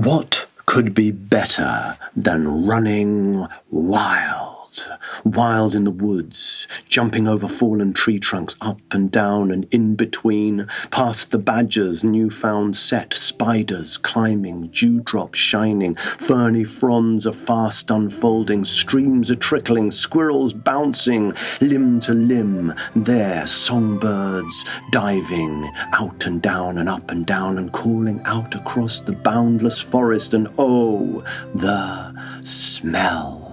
What could be better than running wild? Wild in the woods, jumping over fallen tree trunks, up and down and in between, past the badgers' newfound set, spiders climbing, dewdrops shining, ferny fronds are fast unfolding, streams are trickling, squirrels bouncing, limb to limb, there songbirds diving, out and down and up and down and calling out across the boundless forest, and oh, the smell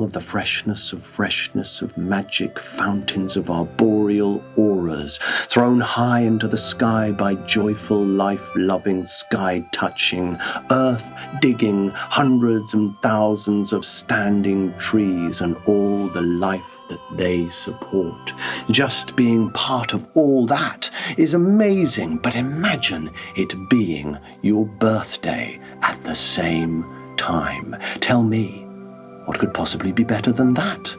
of the freshness of magic fountains of arboreal auras, thrown high into the sky by joyful, life-loving, sky-touching, earth-digging, hundreds and thousands of standing trees and all the life that they support. Just being part of all that is amazing, but imagine it being your birthday at the same time. Tell me, what could possibly be better than that?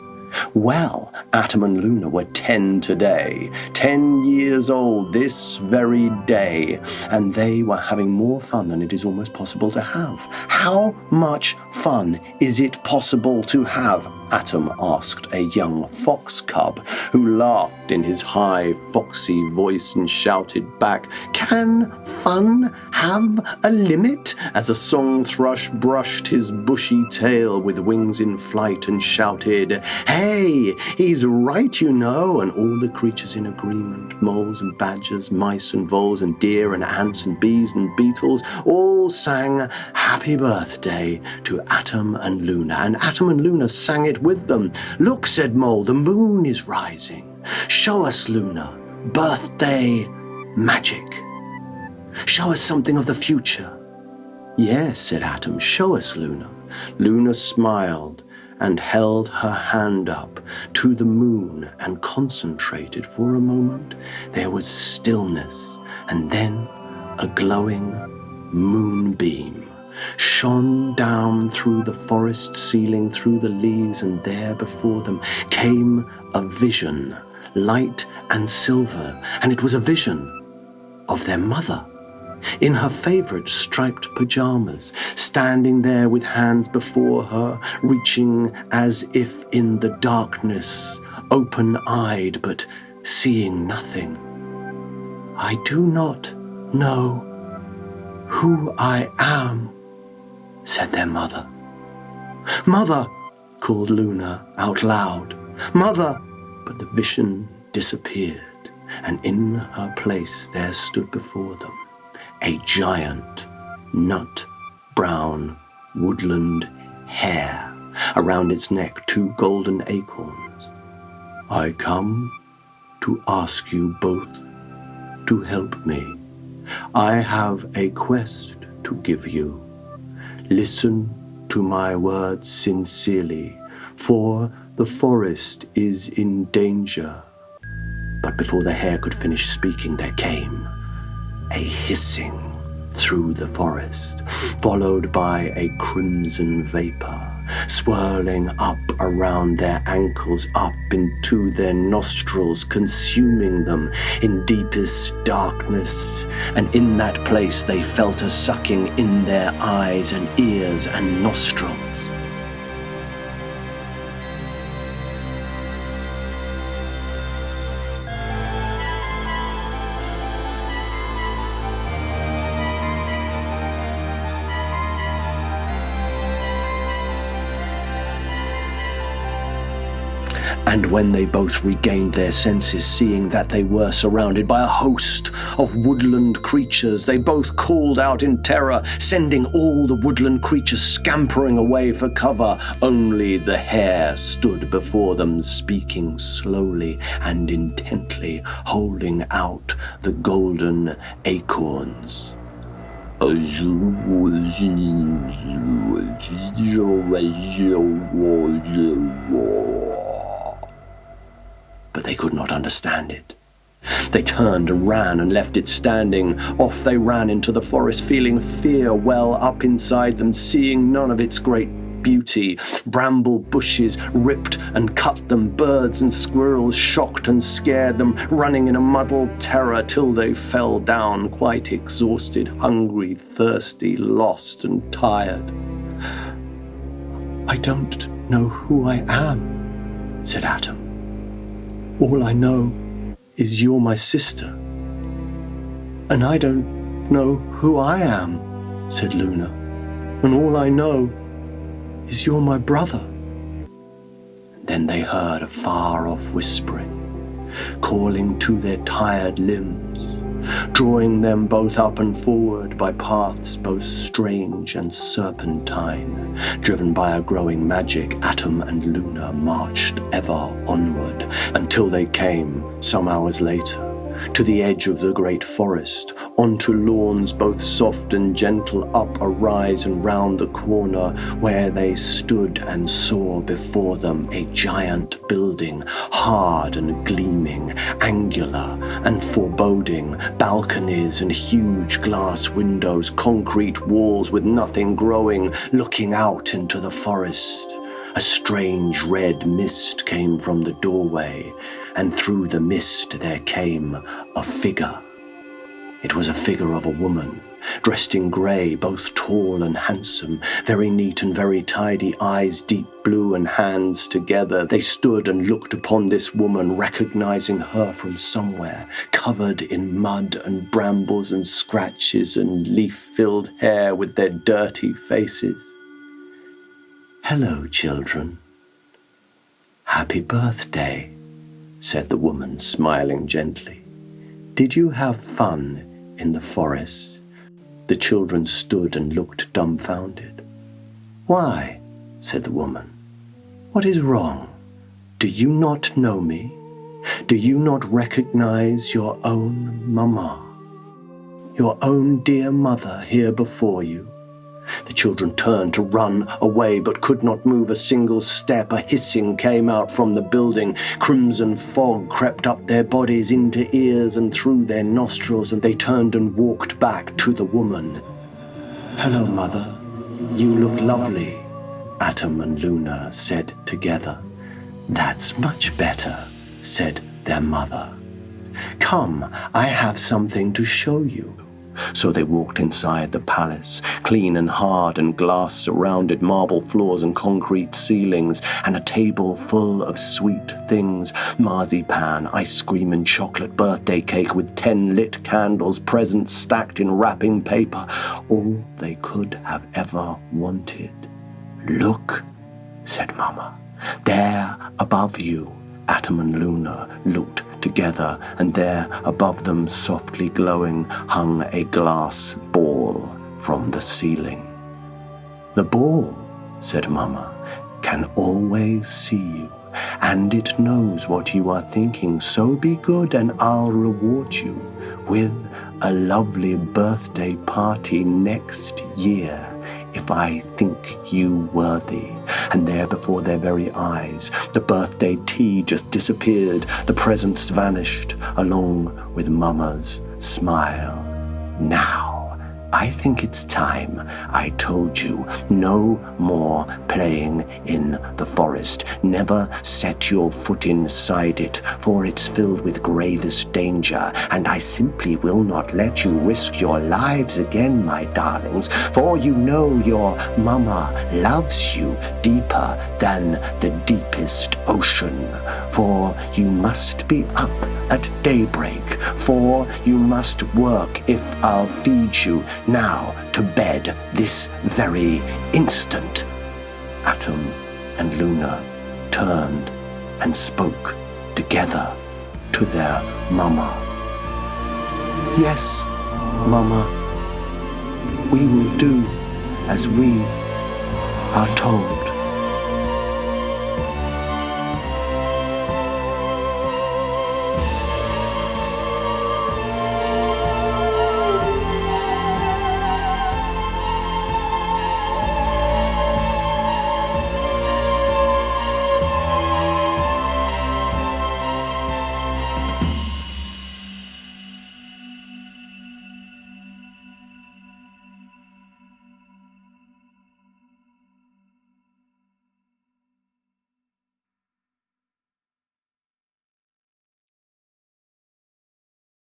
Well, Atom and Luna were 10 today, 10 years old this very day, and they were having more fun than it is almost possible to have. How much fun is it possible to have? Atom asked a young fox cub, who laughed in his high, foxy voice and shouted back, "Can fun have a limit?" as a song thrush brushed his bushy tail with wings in flight and shouted, "Hey, he's right, you know," and all the creatures in agreement, moles and badgers, mice and voles and deer and ants and bees and beetles, all sang happy birthday to Atom and Luna, and Atom and Luna sang it with them. "Look," said Mole, "the moon is rising. Show us, Luna, birthday magic. Show us something of the future." "Yes," said Atom, "show us, Luna." Luna smiled and held her hand up to the moon and concentrated for a moment. There was stillness, and then a glowing moonbeam shone down through the forest ceiling, through the leaves, and there before them came a vision, light and silver, and it was a vision of their mother, in her favorite striped pajamas, standing there with hands before her, reaching as if in the darkness, open-eyed but seeing nothing. "I do not know who I am," said their mother. "Mother," called Luna out loud. "Mother!" But the vision disappeared, and in her place there stood before them a giant, nut-brown woodland hare, around its neck 2 golden acorns. "I come to ask you both to help me. I have a quest to give you. Listen to my words sincerely, for the forest is in danger." But before the hare could finish speaking, there came a hissing through the forest, followed by a crimson vapor, swirling up around their ankles, up into their nostrils, consuming them in deepest darkness. And in that place they felt a sucking in their eyes and ears and nostrils. And when they both regained their senses, seeing that they were surrounded by a host of woodland creatures, they both called out in terror, sending all the woodland creatures scampering away for cover. Only the hare stood before them, speaking slowly and intently, holding out the golden acorns. But they could not understand it. They turned and ran and left it standing. Off they ran into the forest, feeling fear well up inside them, seeing none of its great beauty. Bramble bushes ripped and cut them. Birds and squirrels shocked and scared them, running in a muddled terror till they fell down, quite exhausted, hungry, thirsty, lost and tired. "I don't know who I am," said Atom. "All I know is you're my sister." "And I don't know who I am," said Luna. "And all I know is you're my brother." And then they heard a far-off whispering, calling to their tired limbs, drawing them both up and forward by paths both strange and serpentine. Driven by a growing magic, Atom and Luna marched ever onward until they came, some hours later, to the edge of the great forest, onto lawns both soft and gentle, up a rise and round the corner, where they stood and saw before them a giant building, hard and gleaming, angular and foreboding, balconies and huge glass windows, concrete walls with nothing growing, looking out into the forest. A strange red mist came from the doorway, and through the mist there came a figure. It was a figure of a woman, dressed in grey, both tall and handsome, very neat and very tidy, eyes deep blue and hands together. They stood and looked upon this woman, recognizing her from somewhere, covered in mud and brambles and scratches and leaf-filled hair with their dirty faces. "Hello, children. Happy birthday," said the woman, smiling gently. "Did you have fun in the forest?" The children stood and looked dumbfounded. "Why?" said the woman. "What is wrong? Do you not know me? Do you not recognize your own Mama? Your own dear mother here before you?" The children turned to run away, but could not move a single step. A hissing came out from the building. Crimson fog crept up their bodies into ears and through their nostrils, and they turned and walked back to the woman. "Hello, Mother. You look lovely," Atom and Luna said together. "That's much better," said their mother. "Come, I have something to show you." So they walked inside the palace, clean and hard and glass-surrounded, marble floors and concrete ceilings, and a table full of sweet things, marzipan, ice cream and chocolate, birthday cake with 10 lit candles, presents stacked in wrapping paper, all they could have ever wanted. "Look," said Mama. "There above you." Atom and Luna looked together, and there above them, softly glowing, hung a glass ball from the ceiling. "The ball," said Mama, "can always see you, and it knows what you are thinking, so be good and I'll reward you with a lovely birthday party next year, if I think you worthy." And there before their very eyes, the birthday tea just disappeared, the presents vanished, along with Mama's smile. "Now, I think it's time I told you, no more playing in the forest. Never set your foot inside it, for it's filled with gravest danger, and I simply will not let you risk your lives again, my darlings, for you know your Mama loves you deeper than the deepest ocean. For you must be up at daybreak, for you must work if I'll feed you. Now to bed this very instant." Atom and Luna turned and spoke together to their Mama. "Yes, Mama, we will do as we are told."